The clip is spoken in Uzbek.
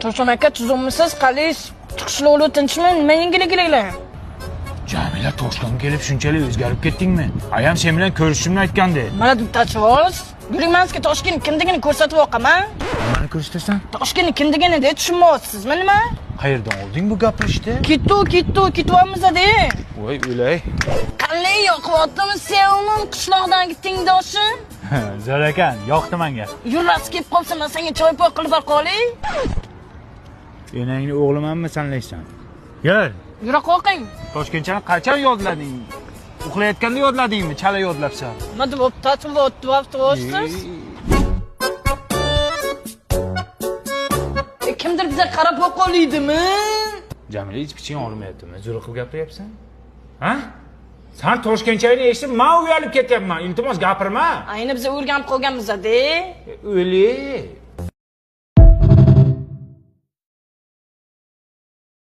Tosham aka, tuzumisiz, qalis, chiqishlovli tinchmi? Nima yengilligilar? Jamila Toshkentga kelib shunchalik o'zgarib ketdingmi? Ayam sen bilan ko'rishishimni aytgandi. Mana dubtachivoz. Yurmanskiy Toshkent kimligini ko'rsatib o'qaman. Nimani ko'rsatasan? Toshkent kimligini de tushunmayapsizmi nima? Qayerdan olding bu gapirishni? Ketyapmiz-da. Voy o'lay. Qanday yoqyaptimi sevimim qishloqdagi tengdoshim? Zo'r ekan, yoqdi menga. Yurrasi kelib qolsa, men senga choy-poy qilib qo'yay. Enangni o'g'limanmi sanlaysan? Yur. Yura qo'ying. Toshkentchani qachon yodlading? Uxlayotganda yodladingmi? Chala yodlabsan. Nima deb o'tdi? Kimdir bizga qarab qo'ylaydimi? Jamila hech piching olmayaptimi? Zo'r qilib gapiryapsan? Ha? Sen Toshkentchani eshitib, men uyalib ketyapman. Iltimos gapirma. Ayni biz o'rganib qolganmiz-da. O'li.